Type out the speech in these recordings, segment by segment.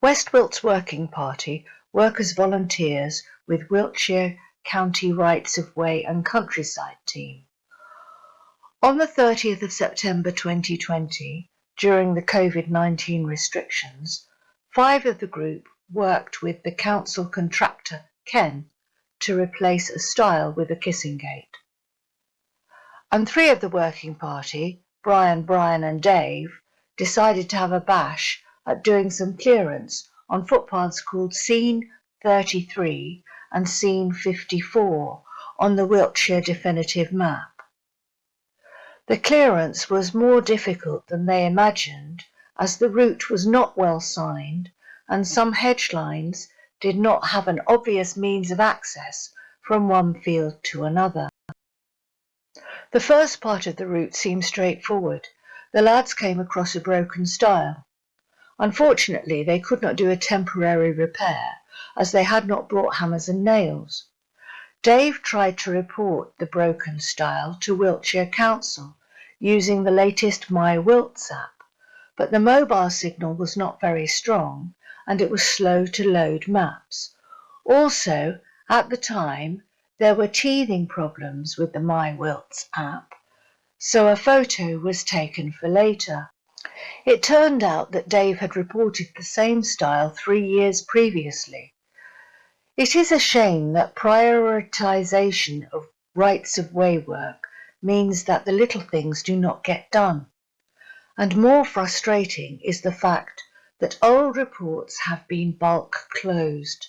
West Wilts Working Party work as volunteers with Wiltshire County Rights of Way and Countryside team. On the 30th of September 2020, during the COVID-19 restrictions, 5 of the group worked with the council contractor Ken to replace a stile with a kissing gate. And 3 of the working party, Brian and Dave, decided to have a bash at doing some clearance on footpaths called SEEN33 and SEEN54 on the Wiltshire definitive map. The clearance was more difficult than they imagined, as the route was not well signed and some hedge lines did not have an obvious means of access from one field to another. The first part of the route seemed straightforward. The lads came across a broken stile. Unfortunately, they could not do a temporary repair, as they had not brought hammers and nails. Dave tried to report the broken stile to Wiltshire Council using the latest My Wilts app, but the mobile signal was not very strong and it was slow to load maps. Also, at the time, there were teething problems with the My Wilts app, so a photo was taken for later. It turned out that Dave had reported the same stile 3 years previously. It is a shame that prioritisation of rights of way work means that the little things do not get done. And more frustrating is the fact that old reports have been bulk closed.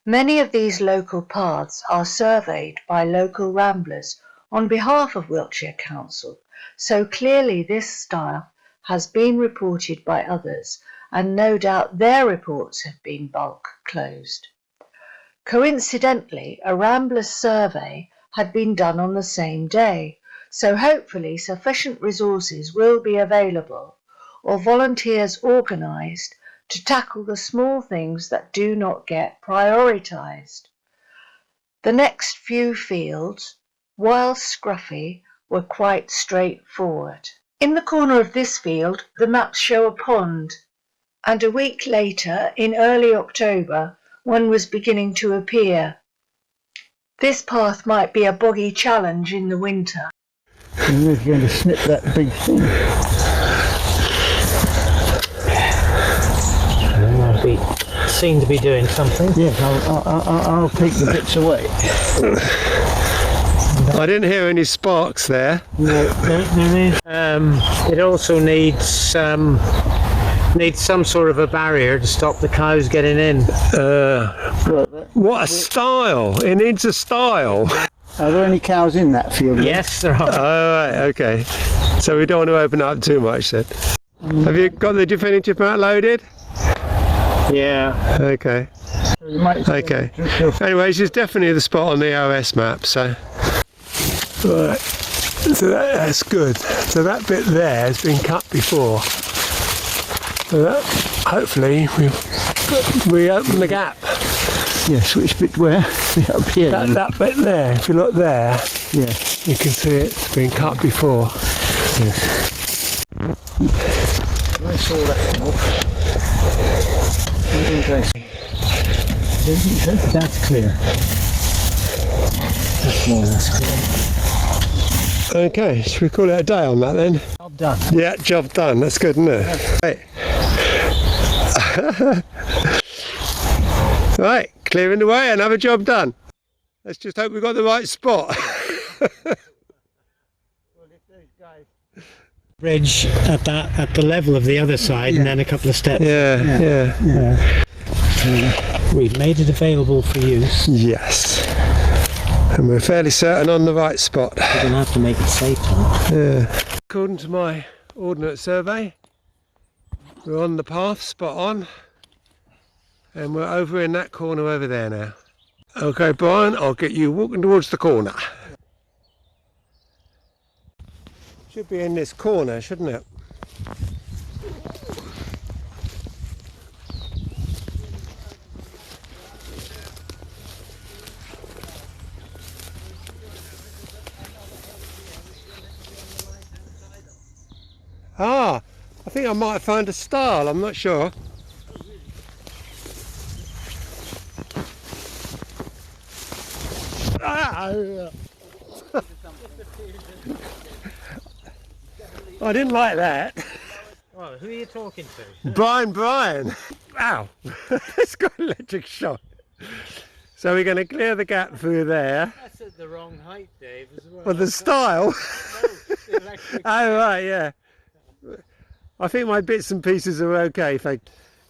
Many of these local paths are surveyed by local ramblers on behalf of Wiltshire Council, so clearly this stile has been reported by others, and no doubt their reports have been bulk closed. Coincidentally, a rambler's survey had been done on the same day, so hopefully sufficient resources will be available or volunteers organised to tackle the small things that do not get prioritised. The next few fields, while scruffy, were quite straightforward. In the corner of this field, the maps show a pond, and a week later, in early October, one was beginning to appear. This path might be a boggy challenge in the winter. We're going to snip that big thing. Seem to be doing something. Yes, I'll take the bits away. I didn't hear any sparks there. No, there is. It also needs some sort of a barrier to stop the cows getting in. What a style! It needs a style. Are there any cows in that field? Yes, there are. Oh, right, okay. So we don't want to open up too much then. Have you got the definitive map loaded? Yeah. Okay. Okay. Anyways, it's definitely the spot on the OS map, so. Right. So that's good. So that bit there has been cut before. So that, hopefully, we open the gap. Yes, which bit where? Up here. That bit there, if you look there, yeah, you can see it's been cut before. Yes. I saw that off. That's clear. That's clear. Okay, should we call it a day on that then? Job done. Yeah, job done. That's good, isn't it? Right. Right, clearing the way, another job done. Let's just hope we've got the right spot. Bridge at the level of the other side, and then a couple of steps. Yeah. We've made it available for use. Yes. And we're fairly certain on the right spot. We're going to have to make it safe, huh? Yeah. According to my ordnance survey, we're on the path, spot on. And we're over in that corner over there now. Okay, Brian, I'll get you walking towards the corner. Should be in this corner, shouldn't it? Ah, I think I might have found a stile, I'm not sure. I didn't like that. Oh, who are you talking to? Brian. Ow. It's got an electric shock. So we're going to clear the gap through there. That's at the wrong height, Dave, as well. But the style. No, the electric. Oh, right, yeah. I think my bits and pieces are okay.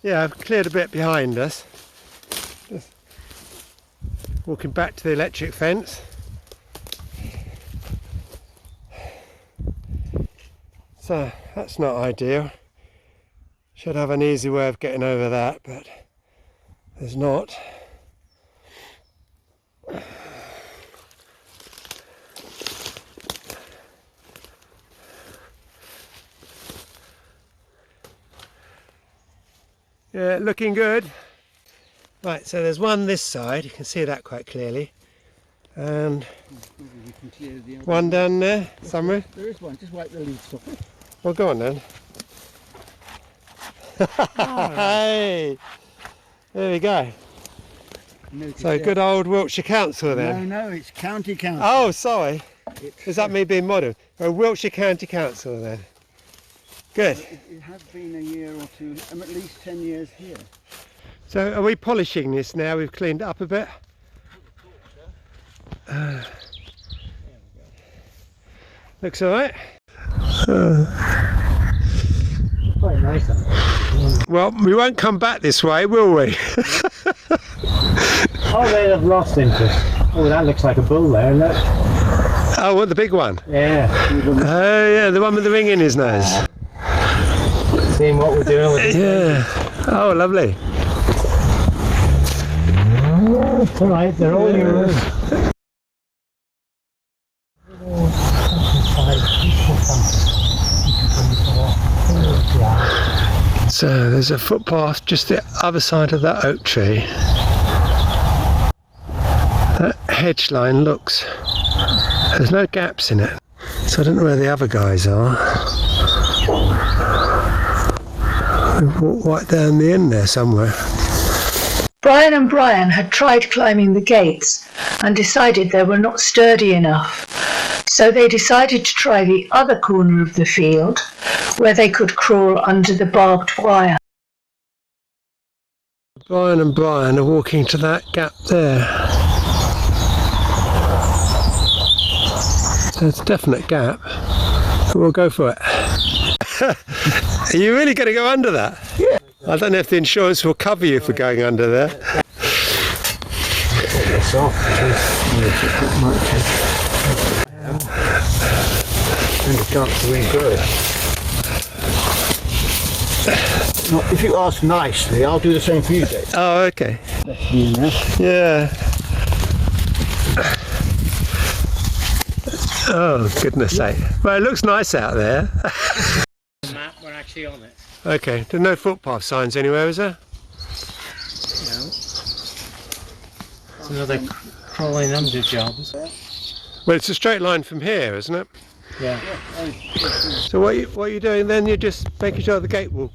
Yeah, I've cleared a bit behind us. Just walking back to the electric fence. So that's not ideal. Should have an easy way of getting over that, but there's not. Yeah, looking good. Right, so there's one this side, you can see that quite clearly. And one down there, somewhere. There is one, just wipe the leaves off it. Well, go on then. Hey! There we go. So good old Wiltshire Council then. No, it's County Council. Oh, sorry. Is that me being modern? Wiltshire County Council then. Good. It has been a year or two, at least 10 years here. So are we polishing this now? We've cleaned it up a bit. Looks alright. Quite nice. Well, we won't come back this way, will we? Oh, they have lost interest. Oh, that looks like a bull there, look. Oh, what, the big one? Yeah. Oh, yeah, the one with the ring in his nose. Seeing what we're doing with it. Yeah. Oh, lovely. It's alright, they're all yours. So there's a footpath just the other side of that oak tree. That hedge line looks, there's no gaps in it, so I don't know where the other guys are. We've walked right down the end there somewhere. Brian and Brian had tried climbing the gates and decided they were not sturdy enough. So they decided to try the other corner of the field where they could crawl under the barbed wire. Brian and Brian are walking to that gap there. So it's a definite gap. We'll go for it. Are you really going to go under that? Yeah. I don't know if the insurance will cover you for going under there. It's off. And the chance to win good. No, if you ask nicely, I'll do the same for you, Dave. Oh, okay. Yeah. Yeah. Oh, goodness sake. Well, it looks nice out there. The map, we're actually on it. Okay, there's no footpath signs anywhere, is there? No. It's another crawling under job. Well, it's a straight line from here, isn't it? Yeah. So what are you doing then? You're just making sure the gate will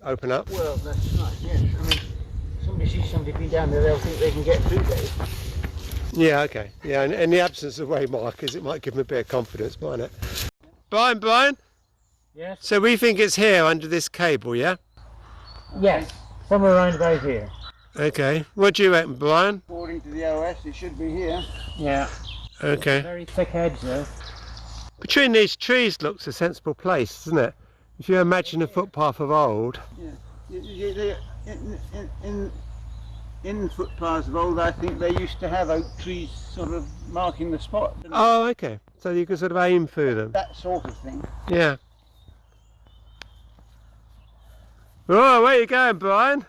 open up? Well, that's right, yes. I mean, somebody sees somebody been down there, they'll think they can get through, Dave. Yeah, okay. Yeah, and in the absence of way markers, it might give them a bit of confidence, mightn't it? Brian? Yes? So we think it's here under this cable, yeah? Yes. Somewhere around about here. Okay. What do you reckon, Brian? According to the OS, it should be here. Yeah. Okay. Very thick hedge though. Between these trees looks a sensible place, doesn't it? If you imagine a footpath of old. Yeah. In footpaths of old, I think they used to have oak trees sort of marking the spot. Oh, okay. So you can sort of aim through them. That sort of thing. Yeah. Oh, where are you going, Brian?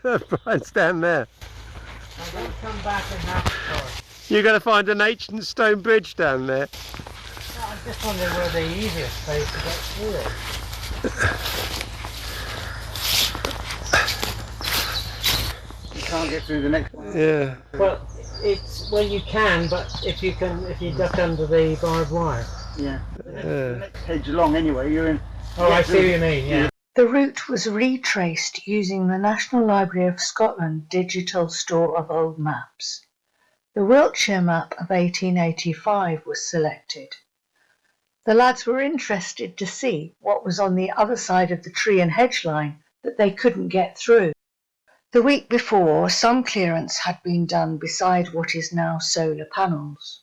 Brian's down there. I'm going to come back and have a start. You're going to find an ancient stone bridge down there. No, I'm just wondering where the easiest place to get through is. You can't get through the next one. Yeah. Well, it's well you can, but if you duck under the barbed wire. Yeah. The next hedge along anyway, you're in. Oh, I see what you mean. Yeah. The route was retraced using the National Library of Scotland digital store of old maps. The Wiltshire map of 1885 was selected. The lads were interested to see what was on the other side of the tree and hedge line that they couldn't get through. The week before, some clearance had been done beside what is now solar panels.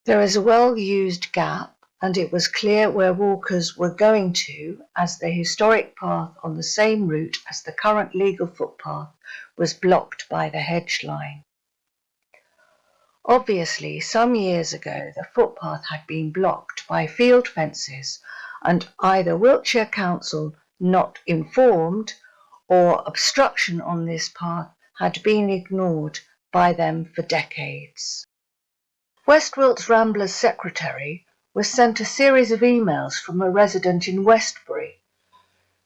There is a well-used gap, and it was clear where walkers were going to, as the historic path on the same route as the current legal footpath was blocked by the hedge line. Obviously, some years ago, the footpath had been blocked by field fences, and either Wiltshire Council not informed or obstruction on this path had been ignored by them for decades. West Wilts Ramblers secretary was sent a series of emails from a resident in Westbury,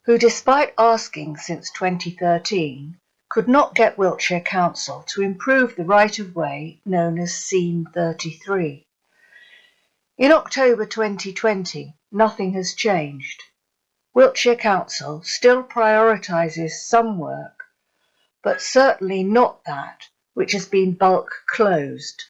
who, despite asking since 2013, could not get Wiltshire Council to improve the right-of-way known as SEEN33. In October 2020, nothing has changed. Wiltshire Council still prioritises some work, but certainly not that which has been bulk closed.